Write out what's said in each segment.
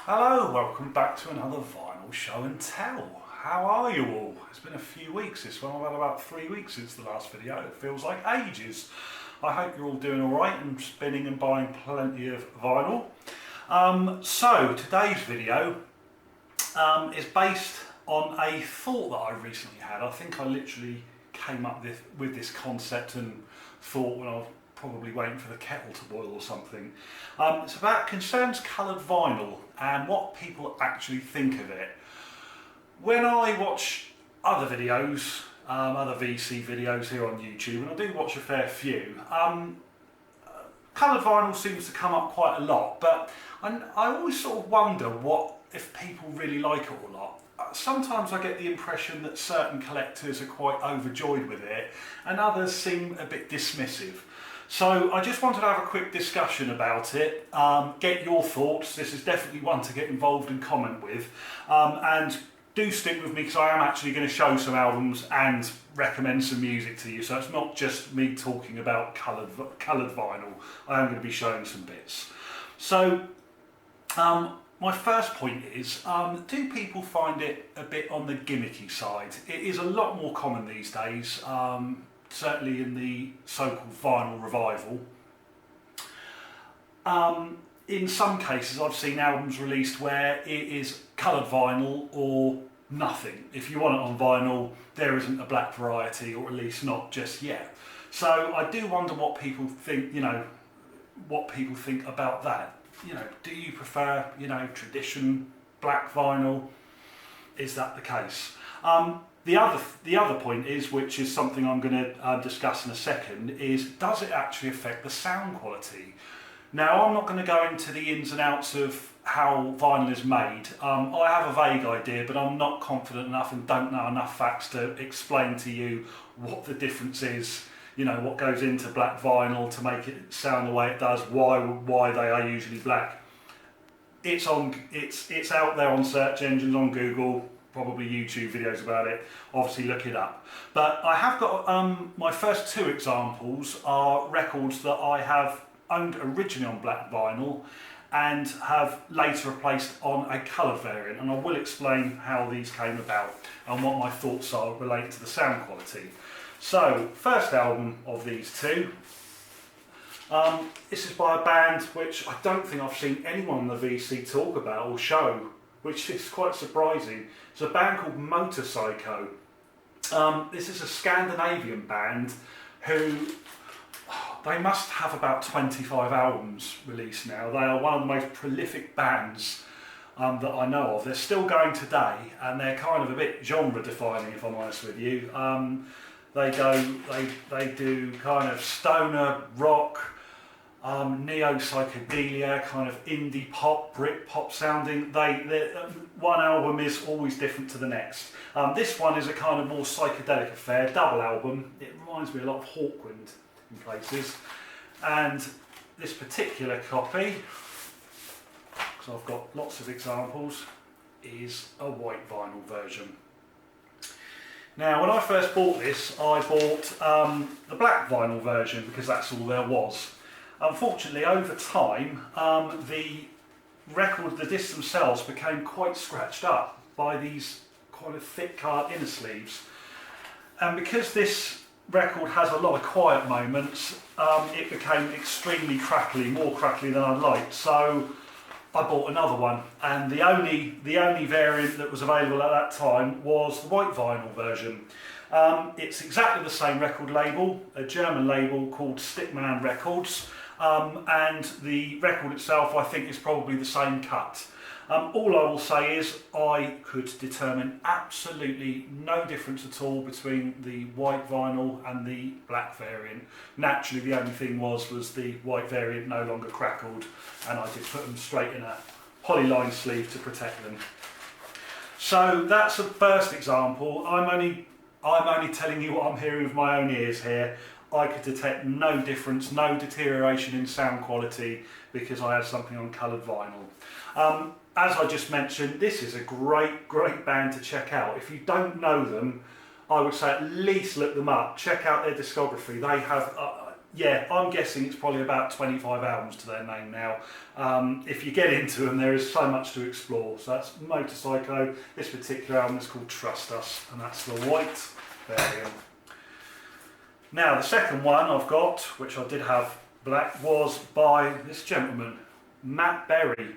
Hello, welcome back to another vinyl show and tell. How are you all? It's been a few weeks this one. I've had about 3 weeks since the last video. It feels like ages. I hope you're all doing alright and spinning and buying plenty of vinyl. So today's video is based on a thought that I recently had. I think I literally came up with this concept and thought when I was probably waiting for the kettle to boil or something. It's about concerns coloured vinyl and what people actually think of it. When I watch other videos, other VC videos here on YouTube, and I do watch a fair few, coloured vinyl seems to come up quite a lot, but I always sort of wonder what if people really like it or not. Sometimes I get the impression that certain collectors are quite overjoyed with it and others seem a bit dismissive. So I just wanted to have a quick discussion about it, get your thoughts. This is definitely one to get involved and comment with, and do stick with me because I am actually going to show some albums and recommend some music to you, so it's not just me talking about coloured vinyl. I am going to be showing some bits. So my first point is, do people find it a bit on the gimmicky side? It is a lot more common these days. Certainly in the so-called vinyl revival. In some cases I've seen albums released where it is coloured vinyl or nothing. If you want it on vinyl, there isn't a black variety, or at least not just yet. So I do wonder what people think, what people think about that. Do you prefer, tradition, black vinyl? Is that the case? The other point is, which is something I'm going to discuss in a second, is does it actually affect the sound quality? Now, I'm not going to go into the ins and outs of how vinyl is made. I have a vague idea, but I'm not confident enough and don't know enough facts to explain to you what the difference is, what goes into black vinyl to make it sound the way it does, why they are usually black. It's out there on search engines, on Google, probably YouTube videos about it. Obviously look it up. But I have got my first two examples are records that I have owned originally on black vinyl and have later replaced on a coloured variant, and I will explain how these came about and what my thoughts are related to the sound quality. So, first album of these two. This is by a band which I don't think I've seen anyone on the VC talk about or show, which is quite surprising. It's a band called Motorpsycho. This is a Scandinavian band who, they must have about 25 albums released now. They are one of the most prolific bands that I know of. They're still going today, and they're kind of a bit genre defining, if I'm honest with you. They do kind of stoner rock, neo-psychedelia, kind of indie pop, Brit-pop sounding. One album is always different to the next. This one is a kind of more psychedelic affair, double album. It reminds me a lot of Hawkwind in places. And this particular copy, because I've got lots of examples, is a white vinyl version. Now, when I first bought this, I bought the black vinyl version because that's all there was. Unfortunately, over time, the discs themselves became quite scratched up by these quite a thick card inner sleeves. And because this record has a lot of quiet moments, it became extremely crackly, more crackly than I'd like. So I bought another one, and the only variant that was available at that time was the white vinyl version. It's exactly the same record label, a German label called Stickman Records. And the record itself, I think, is probably the same cut. All I will say is I could determine absolutely no difference at all between the white vinyl and the black variant. Naturally, the only thing was the white variant no longer crackled, and I did put them straight in a polyline sleeve to protect them. So that's the first example. I'm only telling you what I'm hearing with my own ears here. I could detect no difference, no deterioration in sound quality because I had something on coloured vinyl. As I just mentioned, this is a great band to check out. If you don't know them, I would say at least look them up. Check out their discography. They have yeah, I'm guessing it's probably about 25 albums to their name now. If you get into them, there is so much to explore. So that's Motorpsycho. This particular album is called Trust Us, and that's the white variant. Now, the second one I've got, which I did have black, was by this gentleman, Matt Berry.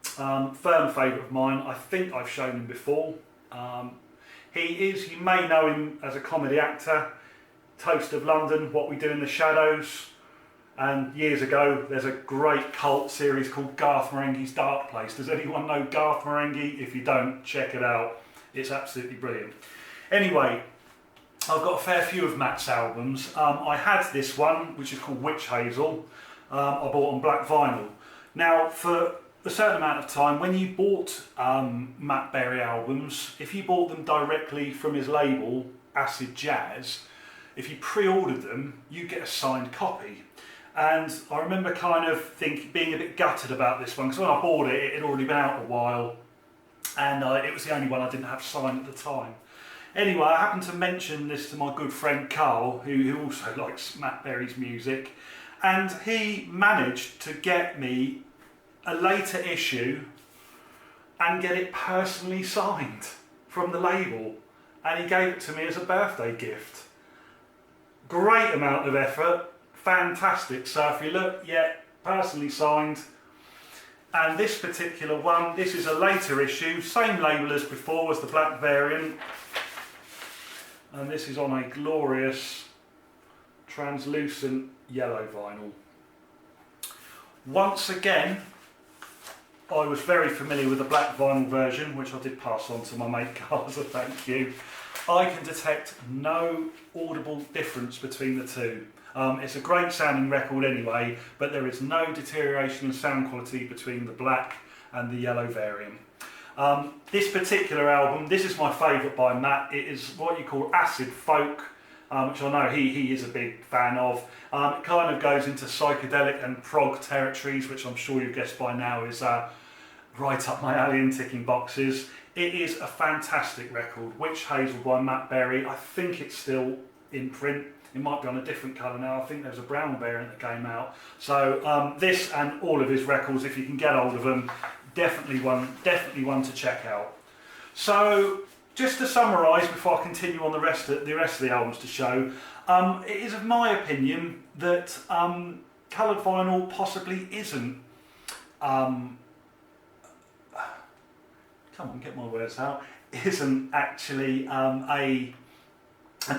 Firm favourite of mine. I think I've shown him before. You may know him as a comedy actor. Toast of London, What We Do in the Shadows, and years ago there's a great cult series called Garth Marenghi's Dark Place. Does anyone know Garth Marenghi? If you don't, check it out. It's absolutely brilliant. Anyway, I've got a fair few of Matt's albums. I had this one, which is called Witch Hazel. I bought on black vinyl. Now, for a certain amount of time, when you bought Matt Berry albums, if you bought them directly from his label, Acid Jazz, if you pre-ordered them, you get a signed copy. And I remember kind of being a bit gutted about this one, because when I bought it, it had already been out a while, and it was the only one I didn't have signed at the time. Anyway, I happened to mention this to my good friend Carl, who also likes Matt Berry's music, and he managed to get me a later issue and get it personally signed from the label, and he gave it to me as a birthday gift. Great amount of effort, fantastic. So if you look, yeah, personally signed. And this particular one, this is a later issue, same label as before as the black variant. And this is on a glorious translucent yellow vinyl. Once again, I was very familiar with the black vinyl version, which I did pass on to my mate Carl as a thank you. I can detect no audible difference between the two. It's a great sounding record anyway, but there is no deterioration in sound quality between the black and the yellow variant. This particular album, this is my favourite by Matt. It is what you call acid folk, which I know he is a big fan of. It kind of goes into psychedelic and prog territories, which I'm sure you've guessed by now is right up my alley and ticking boxes. It is a fantastic record. Witch Hazel by Matt Berry. I think it's still in print. It might be on a different colour now. I think there's a brown variant that came out. So this and all of his records, if you can get hold of them, definitely one to check out. So just to summarise before I continue on the rest of the albums to show, it is of my opinion that coloured vinyl possibly isn't. Come on, get my words out. Isn't actually an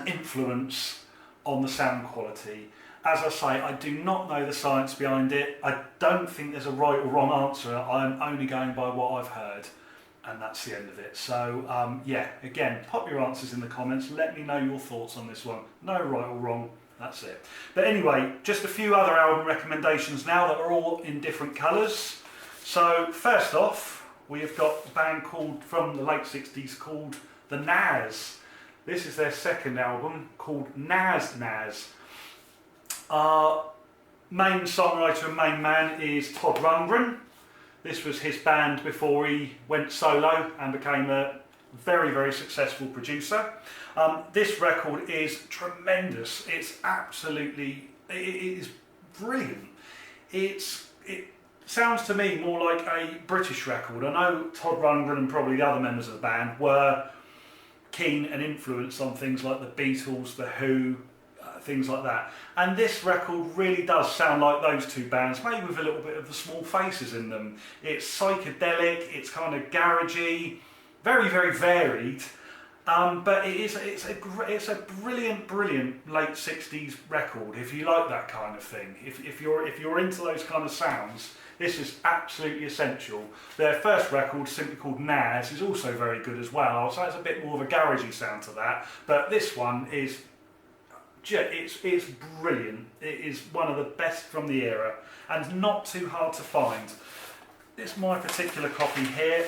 influence on the sound quality. As I say, I do not know the science behind it. I don't think there's a right or wrong answer. I'm only going by what I've heard, and that's the end of it. So yeah, again, pop your answers in the comments. Let me know your thoughts on this one. No right or wrong. That's it. But anyway, just a few other album recommendations now that are all in different colours. So first off, we have got a band from the late 60s called the Nas. This is their second album called Nas. Our main songwriter and main man is Todd Rundgren. This was his band before he went solo and became a very, very successful producer. This record is tremendous. It's absolutely, it is brilliant. It sounds to me more like a British record. I know Todd Rundgren and probably the other members of the band were keen and influenced on things like the Beatles, the Who, things like that. And this record really does sound like those two bands, maybe with a little bit of the Small Faces in them. It's psychedelic, it's kind of garagey, very, very varied. But it's a brilliant late 60s record if you like that kind of thing. If you're into those kind of sounds, this is absolutely essential. Their first record, simply called Nas, is also very good as well. So it's a bit more of a garagey sound to that. But this one is it's brilliant. It is one of the best from the era and not too hard to find. It's my particular copy here.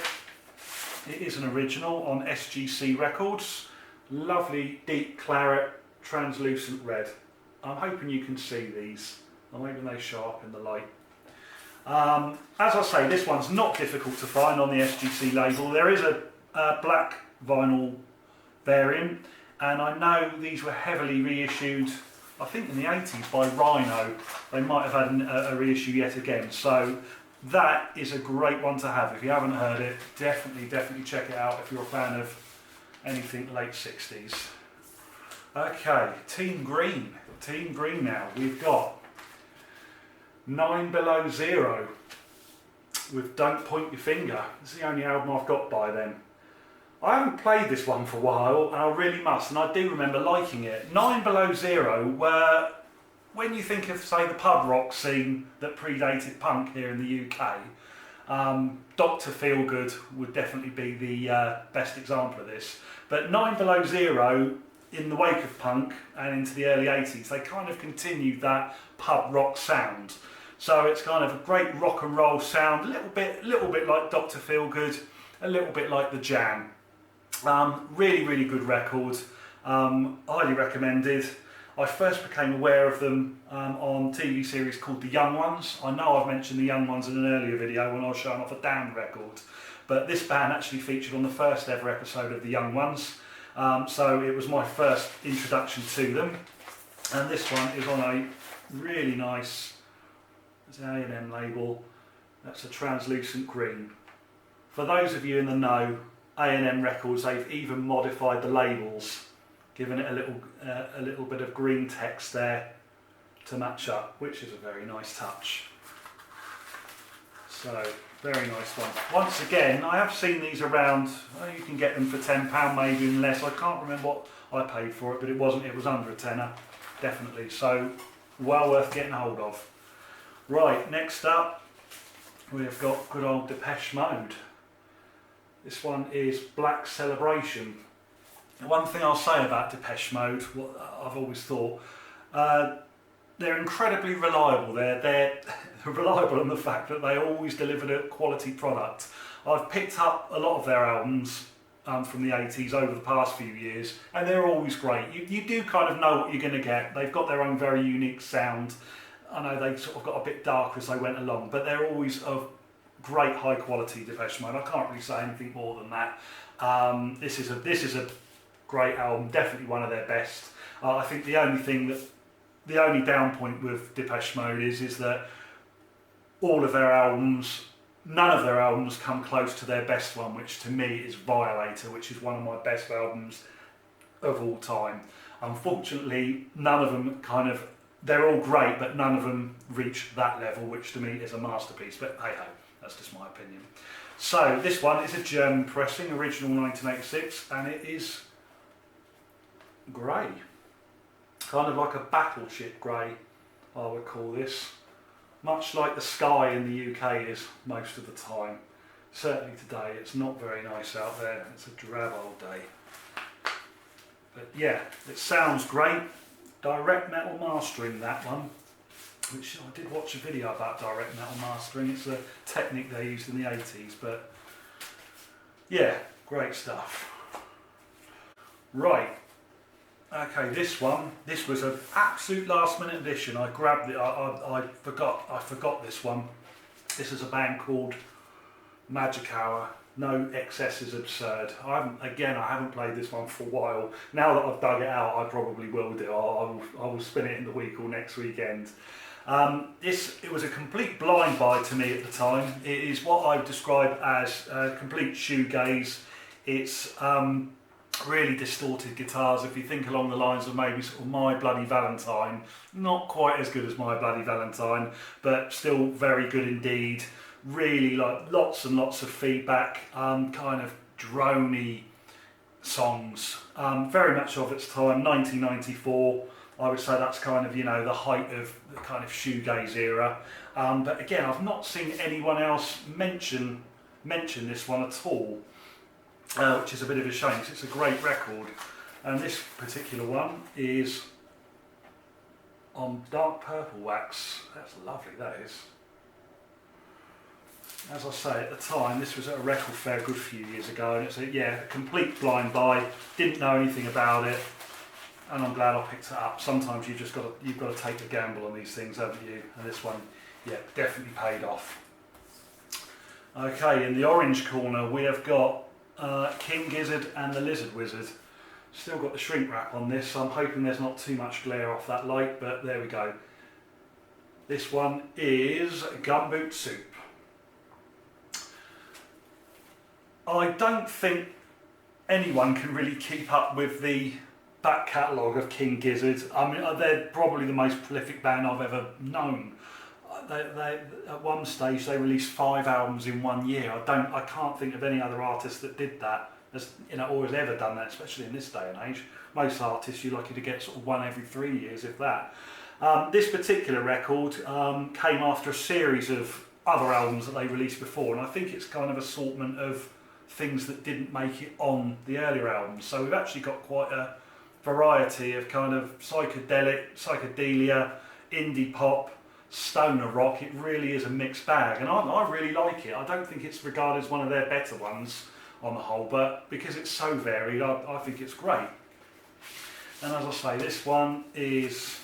It is an original on SGC Records. Lovely deep claret, translucent red. I'm hoping you can see these. I'm hoping they show up in the light. As I say, this one's not difficult to find on the SGC label. There is a black vinyl variant, and I know these were heavily reissued I think in the 80s by Rhino. They might have had a reissue yet again. So that is a great one to have. If you haven't heard it, definitely check it out if you're a fan of anything late 60s. Okay, Team Green. Team Green now. We've got 9 Below Zero with Don't Point Your Finger. This is the only album I've got by them. I haven't played this one for a while, and I really must, and I do remember liking it. 9 Below Zero were, when you think of, say, the pub rock scene that predated punk here in the UK, Dr. Feelgood would definitely be the best example of this. But 9 Below Zero, in the wake of punk and into the early 80s, they kind of continued that pub rock sound. So it's kind of a great rock and roll sound, a little bit like Dr. Feelgood, a little bit like The Jam. Really good record, highly recommended. I first became aware of them on a TV series called The Young Ones. I know I've mentioned The Young Ones in an earlier video when I was showing off a Damned record, but this band actually featured on the first ever episode of The Young Ones, so it was my first introduction to them. And this one is on a really nice A&M label. That's a translucent green. For those of you in the know, A&M Records, they've even modified the labels, giving it a little bit of green text there to match up, which is a very nice touch. So, very nice one. Once again, I have seen these around. You can get them for £10, maybe even less. I can't remember what I paid for it, but it was under a tenner, definitely. So, well worth getting hold of. Right, next up, we've got good old Depeche Mode. This one is Black Celebration. One thing I'll say about Depeche Mode, what I've always thought, they're incredibly reliable. They're reliable in the fact that they always delivered a quality product. I've picked up a lot of their albums from the 80s over the past few years, and they're always great. You do kind of know what you're going to get. They've got their own very unique sound. I know they sort of got a bit darker as they went along, but they're always of great high quality Depeche Mode. I can't really say anything more than that. This is a great album, definitely one of their best. I think the only down point with Depeche Mode is that none of their albums come close to their best one, which to me is Violator, which is one of my best albums of all time. Unfortunately, none of them they're all great, but none of them reach that level, which to me is a masterpiece. But hey ho, that's just my opinion. So this one is a German pressing, original 1986, and it is grey. Kind of like a battleship grey, I would call this. Much like the sky in the UK is most of the time. Certainly today, it's not very nice out there. It's a drab old day. But yeah, it sounds great. Direct metal mastering, that one, which I did watch a video about direct metal mastering. It's a technique they used in the 80s, but yeah, great stuff. Right, okay, this was an absolute last minute addition. I grabbed it, I forgot this one. This is a band called Magic Hour. No Excess is Absurd. I haven't played this one for a while. Now that I've dug it out, I probably will do. I will spin it in the week or next weekend. It was a complete blind buy to me at the time. It is what I would describe as complete shoegaze. It's really distorted guitars. If you think along the lines of maybe sort of My Bloody Valentine, not quite as good as My Bloody Valentine, but still very good indeed. Really like lots and lots of feedback, kind of droney songs, very much of its time. 1994, I would say that's kind of, the height of the kind of shoegaze era. But again, I've not seen anyone else mention this one at all, which is a bit of a shame because it's a great record. And this particular one is on dark purple wax. That's lovely, that is. As I say, at the time, this was at a record fair a good few years ago, and it's a complete blind buy. Didn't know anything about it, and I'm glad I picked it up. Sometimes you've got to take the gamble on these things, haven't you? And this one, yeah, definitely paid off. Okay, in the orange corner we have got King Gizzard and the Lizard Wizard. Still got the shrink wrap on this, so I'm hoping there's not too much glare off that light, but there we go. This one is Gumboot Soup. I don't think anyone can really keep up with the back catalogue of King Gizzard. I mean, they're probably the most prolific band I've ever known. At one stage they released 5 albums in 1 year. I can't think of any other artist that did that, as, you know, or has ever done that, especially in this day and age. Most artists you're lucky to get sort of 1 every 3 years, if that. This particular record came after a series of other albums that they released before, and I think it's kind of assortment of things that didn't make it on the earlier albums. So we've actually got quite a variety of kind of psychedelia, indie pop, stoner rock. It really is a mixed bag, and I really like it. I don't think it's regarded as one of their better ones on the whole, but because it's so varied, I think it's great. And as I say, this one is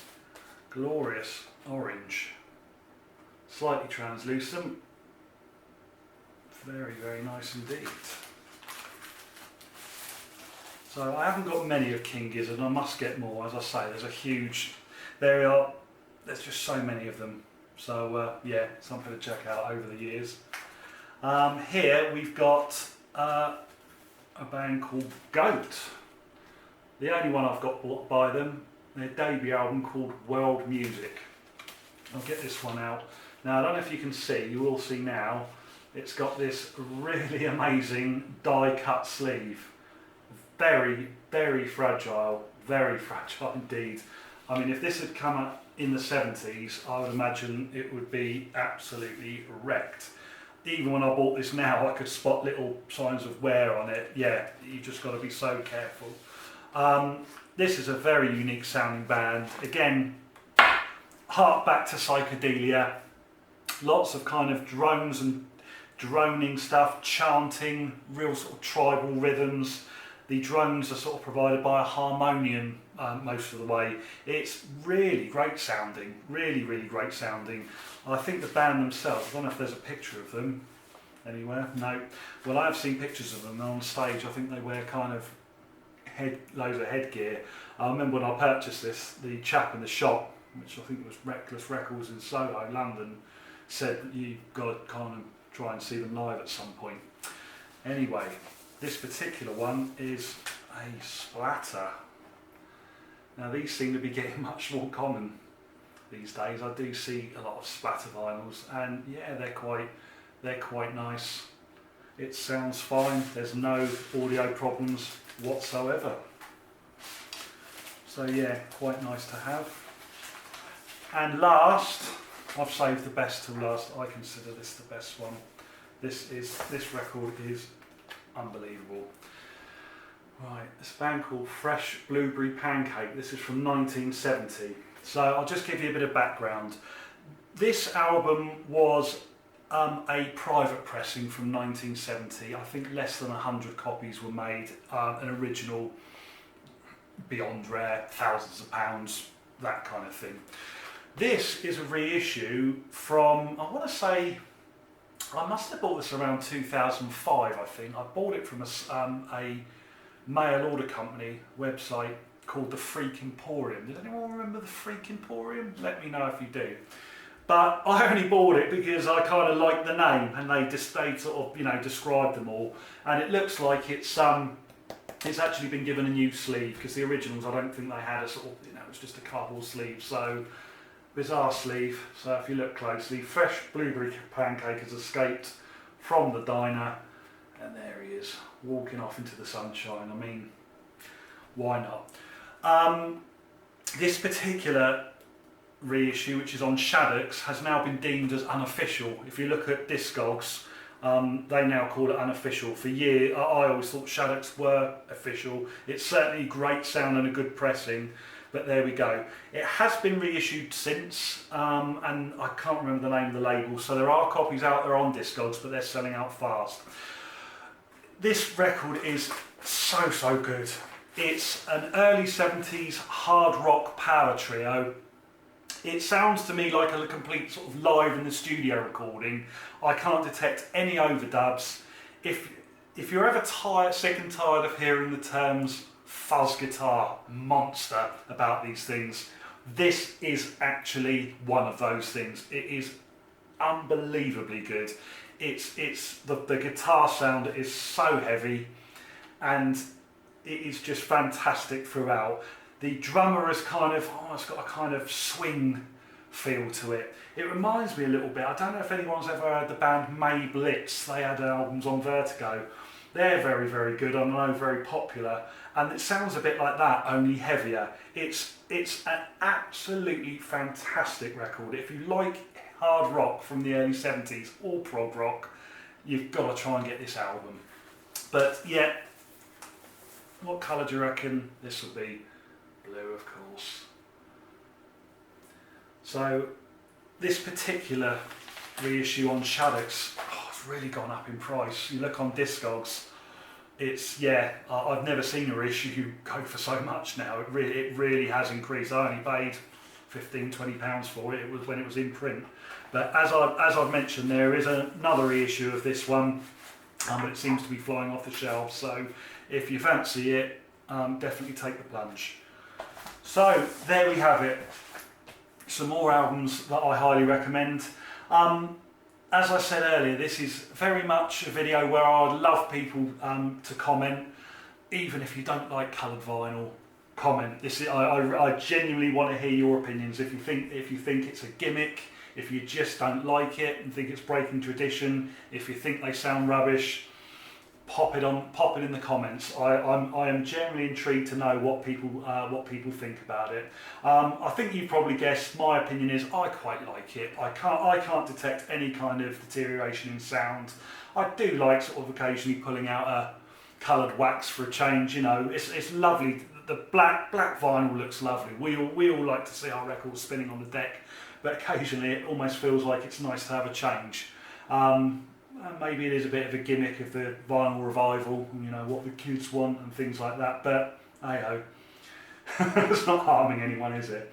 glorious orange, slightly translucent, very, very nice indeed. So I haven't got many of King Gizzard, and I must get more. As I say, there's just so many of them. So yeah, something to check out over the years. Here we've got a band called Goat. The only one I've got by them, their debut album called World Music. I'll get this one out. Now I don't know if you can see, you will see now, it's got this really amazing die cut sleeve. Very, very fragile indeed. I mean, if this had come up in the 70s, I would imagine it would be absolutely wrecked. Even when I bought this now, I could spot little signs of wear on it. Yeah, you've just got to be so careful. This is a very unique sounding band. Again, hark back to psychedelia. Lots of kind of drones and droning stuff, chanting, real sort of tribal rhythms. The drones are sort of provided by a harmonium most of the way. It's really great sounding, really, really great sounding. I think the band themselves, I don't know if there's a picture of them anywhere, no. Well, I have seen pictures of them on stage. I think they wear kind of loads of headgear. I remember when I purchased this, the chap in the shop, which I think was Reckless Records in Soho, London, said that you've got to kind of try and see them live at some point. Anyway, this particular one is a Splatter. Now these seem to be getting much more common these days. I do see a lot of Splatter vinyls, and yeah, they're quite nice. It sounds fine. There's no audio problems whatsoever. So yeah, quite nice to have. And last, I've saved the best till last. I consider this the best one. This record is unbelievable. Right, this band called Fresh Blueberry Pancake. This is from 1970. So I'll just give you a bit of background. This album was a private pressing from 1970. I think less than 100 copies were made. An original, beyond rare, thousands of pounds, that kind of thing. This is a reissue from, I want to say, I must have bought this around 2005, I think. I bought it from a mail order company website called the Freak Emporium. Did anyone remember the Freak Emporium? Let me know if you do. But I only bought it because I kind of liked the name, and they sort of, you know, described them all. And it looks like it's actually been given a new sleeve, because the originals, I don't think they had a sort of, you know, it was just a cardboard sleeve. So bizarre sleeve. So if you look closely, Fresh Blueberry Pancake has escaped from the diner, and there he is, walking off into the sunshine. I mean, why not? This particular reissue, which is on Shaddocks, has now been deemed as unofficial. If you look at Discogs, they now call it unofficial. For years, I always thought Shaddocks were official. It's certainly great sound and a good pressing, but there we go. It has been reissued since, and I can't remember the name of the label, so there are copies out there on Discogs, but they're selling out fast. This record is so good. It's an early 70s hard rock power trio. It sounds to me like a complete sort of live in the studio recording. I can't detect any overdubs. If you're ever sick and tired of hearing the terms fuzz guitar monster about these things. This is actually one of those things. It is unbelievably good. It's the guitar sound is so heavy, and it is just fantastic throughout. The drummer has kind of almost got a kind of swing feel to it. It reminds me a little bit, I don't know if anyone's ever heard the band May Blitz. They had albums on Vertigo. They're very, very good, I know, very popular, and it sounds a bit like that, only heavier. It's an absolutely fantastic record. If you like hard rock from the early 70s or prog rock, you've got to try and get this album. But yeah, what colour do you reckon this will be? Blue, of course. So this particular reissue on Shaddix, it's really gone up in price. You look on Discogs, it's, yeah, I've never seen a reissue go for so much now. It really has increased. I only paid £15–20 for it. It was when it was in print. But as I've mentioned, there is another reissue of this one, but it seems to be flying off the shelves. So if you fancy it, definitely take the plunge. So there we have it. Some more albums that I highly recommend. As I said earlier, this is very much a video where I'd love people to comment, even if you don't like coloured vinyl. Comment. I genuinely want to hear your opinions. If you think it's a gimmick, if you just don't like it and think it's breaking tradition, if you think they sound rubbish, pop it in the comments. I am genuinely intrigued to know what people think about it. I think you probably guessed my opinion is I quite like it. I can't detect any kind of deterioration in sound. I do like sort of occasionally pulling out a coloured wax for a change. You know, it's lovely. The black vinyl looks lovely. We all like to see our records spinning on the deck, but occasionally it almost feels like it's nice to have a change. Maybe it is a bit of a gimmick of the vinyl revival, you know, what the kids want and things like that, but hey-ho. It's not harming anyone, is it?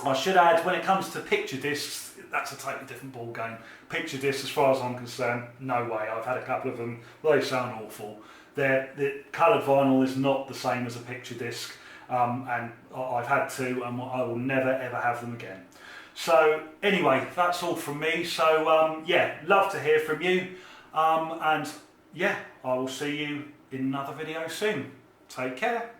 I should add, when it comes to picture discs, that's a totally different ball game. Picture discs, as far as I'm concerned, no way. I've had a couple of them, they sound awful. The coloured vinyl is not the same as a picture disc, and I've had two, and I will never ever have them again. So anyway, that's all from me. So yeah, love to hear from you, and yeah, I will see you in another video soon. Take care.